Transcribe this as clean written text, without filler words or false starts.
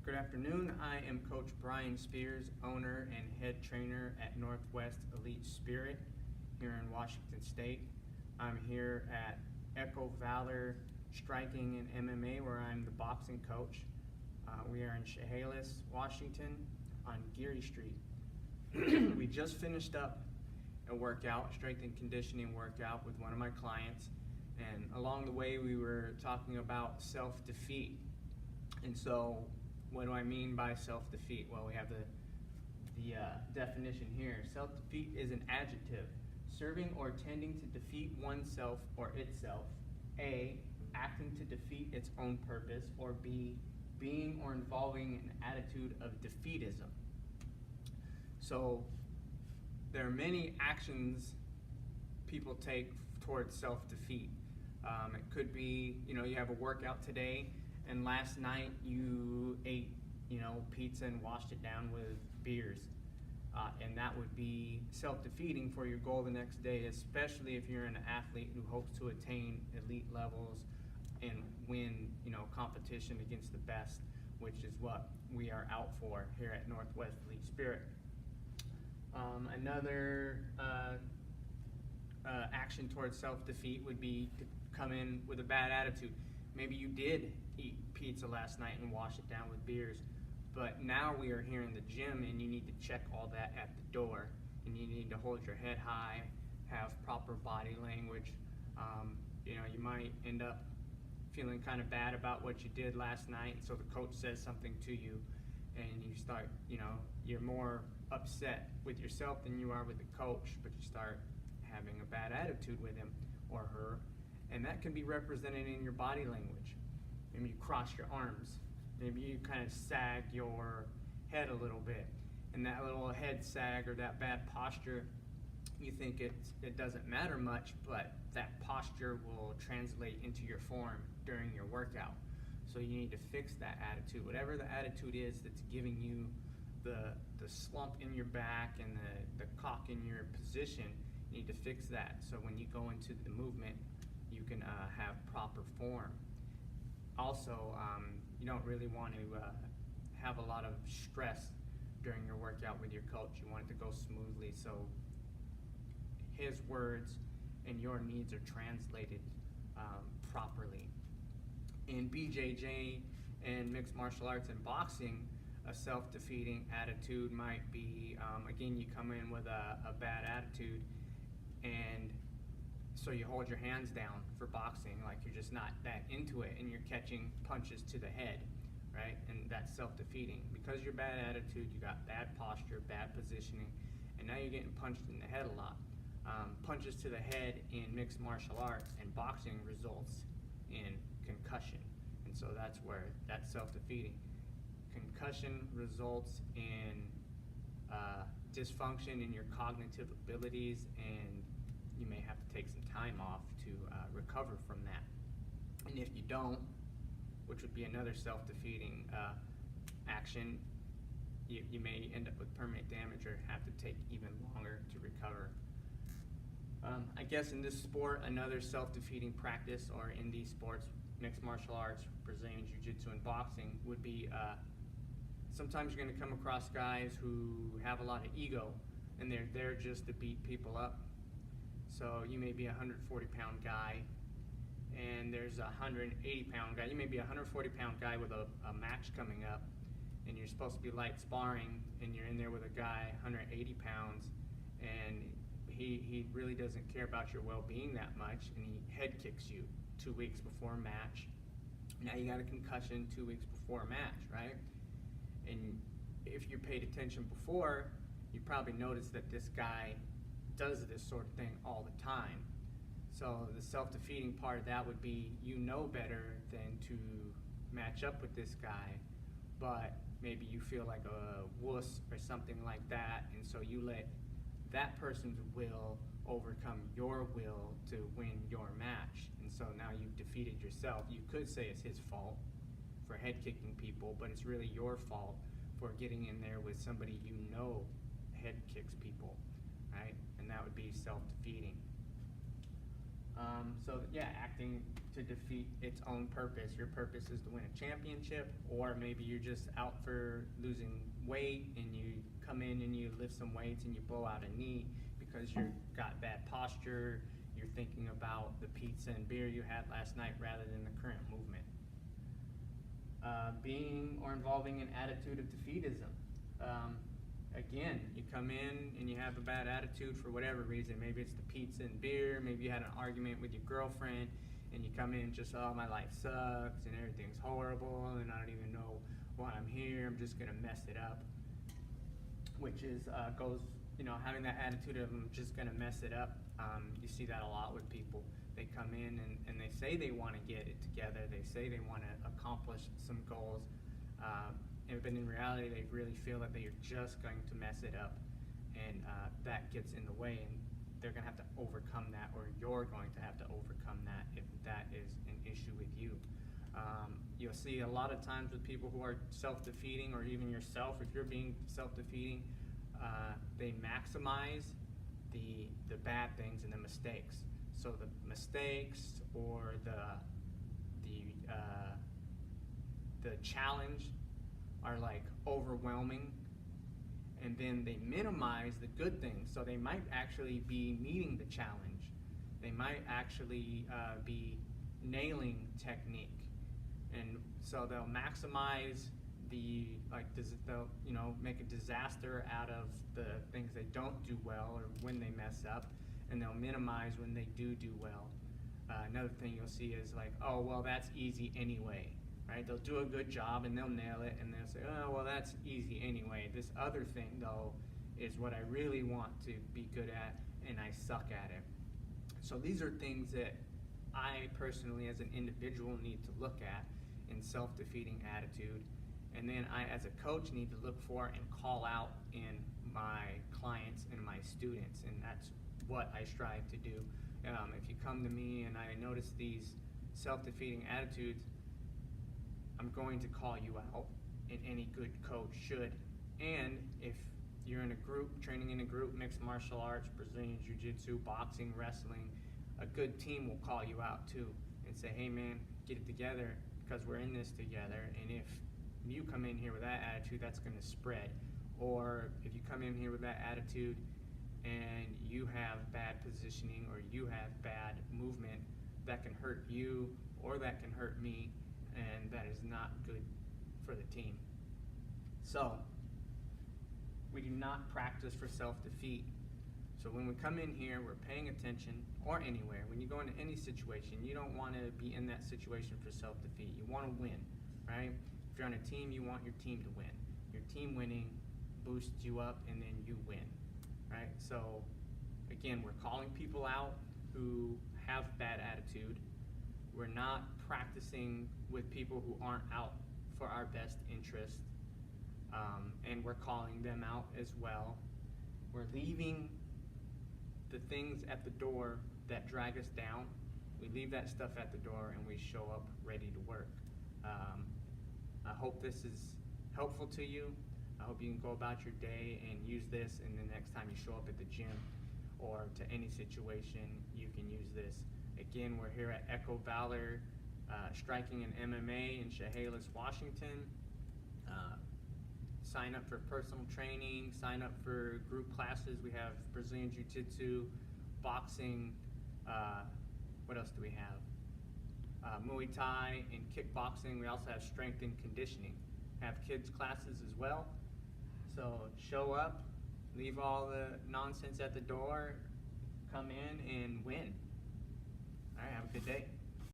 Good afternoon. I am Coach Brian Spears, owner and head trainer at Northwest Elite Spirit here in Washington State. I'm here at Echo Valor Striking and MMA, where I'm the boxing coach. We are in Chehalis, Washington on Geary Street. We just finished up a workout, strength and conditioning workout with one of my clients, and along the way we were talking about self-defeat. And so what do I mean by self-defeat? Well, we have the definition here. Self-defeat is an adjective, serving or tending to defeat oneself or itself. A, acting to defeat its own purpose, or B, being or involving an attitude of defeatism. So there are many actions people take towards self-defeat. It could be, you have a workout today, and last night you ate, pizza and washed it down with beers. And that would be self-defeating for your goal the next day, especially if you're an athlete who hopes to attain elite levels and win, competition against the best, which is what we are out for here at Northwest Elite Spirit. Another action towards self-defeat would be to come in with a bad attitude. Maybe you did eat pizza last night and wash it down with beers, but now we are here in the gym and you need to check all that at the door, and you need to hold your head high, have proper body language. You might end up feeling kind of bad about what you did last night, so the coach says something to you and you start, you're more upset with yourself than you are with the coach, but you start having a bad attitude with him or her, and that can be represented in your body language. Maybe you cross your arms, maybe you kind of sag your head a little bit, and that little head sag or that bad posture, you think it doesn't matter much, but that posture will translate into your form during your workout. So you need to fix that attitude. Whatever the attitude is that's giving you the slump in your back and the cock in your position, you need to fix that, so when you go into the movement, you can have proper form. Also, you don't really want to have a lot of stress during your workout with your coach. You want it to go smoothly, so his words and your needs are translated properly. In BJJ and mixed martial arts and boxing, a self-defeating attitude might be, again, you come in with a bad attitude, and so you hold your hands down for boxing, like you're just not that into it, and you're catching punches to the head, right? And that's self-defeating. Because your bad attitude, you got bad posture, bad positioning, and now you're getting punched in the head a lot. Punches to the head in mixed martial arts and boxing results in concussion, and so that's self-defeating. Concussion results in dysfunction in your cognitive abilities, and you may have to take some time off to recover from that. And if you don't, which would be another self-defeating action, you may end up with permanent damage or have to take even longer to recover. I guess in this sport, another self-defeating practice, or in these sports, mixed martial arts, Brazilian Jiu-Jitsu, and boxing, would be sometimes you're going to come across guys who have a lot of ego, and they're there just to beat people up. So you may be a 140-pound guy, and there's a 180-pound guy. You may be a 140-pound guy with a match coming up, and you're supposed to be light sparring, and you're in there with a guy 180 pounds, and he really doesn't care about your well-being that much, and he head kicks you 2 weeks before a match. Now you got a concussion 2 weeks before a match, right? And if you paid attention before, you probably noticed that this guy does this sort of thing all the time. So the self-defeating part of that would be, you know better than to match up with this guy, but maybe you feel like a wuss or something like that, and so you let that person's will overcome your will to win your match, and so now you've defeated yourself. You could say it's his fault for head kicking people, but it's really your fault for getting in there with somebody head kicks people, right? And that would be self-defeating. So yeah, acting to defeat its own purpose. Your purpose is to win a championship, or maybe you're just out for losing weight and you come in and you lift some weights and you blow out a knee because you've got bad posture, you're thinking about the pizza and beer you had last night rather than the current movement. Being or involving an attitude of defeatism. Again, you come in and you have a bad attitude for whatever reason. Maybe it's the pizza and beer, maybe you had an argument with your girlfriend, and you come in just, oh, my life sucks and everything's horrible and I don't even know why I'm here, I'm just gonna mess it up. Which is, having that attitude of I'm just gonna mess it up. You see that a lot with people. They come in and they say they wanna get it together, they say they wanna accomplish some goals, but in reality they really feel that they are just going to mess it up, and that gets in the way, and they're going to have to overcome that, or you're going to have to overcome that if that is an issue with you. You'll see a lot of times with people who are self-defeating, or even yourself, if you're being self-defeating, they maximize the bad things and the mistakes. So the mistakes or the challenge are like overwhelming, and then they minimize the good things. So they might actually be meeting the challenge. They might actually be nailing technique, and so they'll maximize they'll make a disaster out of the things they don't do well or when they mess up, and they'll minimize when they do well. Another thing you'll see is like, oh, well, that's easy anyway. Right? They'll do a good job and they'll nail it, and they'll say, oh, well, that's easy anyway. This other thing, though, is what I really want to be good at, and I suck at it. So these are things that I personally, as an individual, need to look at in self-defeating attitude. And then I, as a coach, need to look for and call out in my clients and my students, and that's what I strive to do. If you come to me and I notice these self-defeating attitudes, I'm going to call you out, and any good coach should. And if you're in a group, training in a group, mixed martial arts, Brazilian Jiu-Jitsu, boxing, wrestling, a good team will call you out too and say, hey man, get it together because we're in this together. And if you come in here with that attitude, that's going to spread. Or if you come in here with that attitude and you have bad positioning or you have bad movement, that can hurt you or that can hurt me, and that is not good for the team. So we do not practice for self-defeat. So when we come in here, we're paying attention, or anywhere. When you go into any situation, you don't want to be in that situation for self-defeat. You want to win, right? If you're on a team, you want your team to win. Your team winning boosts you up, and then you win, right? So again, we're calling people out who have bad attitude. We're not practicing with people who aren't out for our best interest, and we're calling them out as well. We're leaving the things at the door that drag us down. We leave that stuff at the door and we show up ready to work. I hope this is helpful to you. I hope you can go about your day and use this, and the next time you show up at the gym or to any situation, you can use this. Again, we're here at Echo Valor Striking and MMA in Chehalis, Washington. Sign up for personal training, sign up for group classes. We have Brazilian Jiu-Jitsu, boxing, what else do we have? Muay Thai and kickboxing. We also have strength and conditioning. Have kids classes as well. So show up, leave all the nonsense at the door, come in and win. All right, have a good day.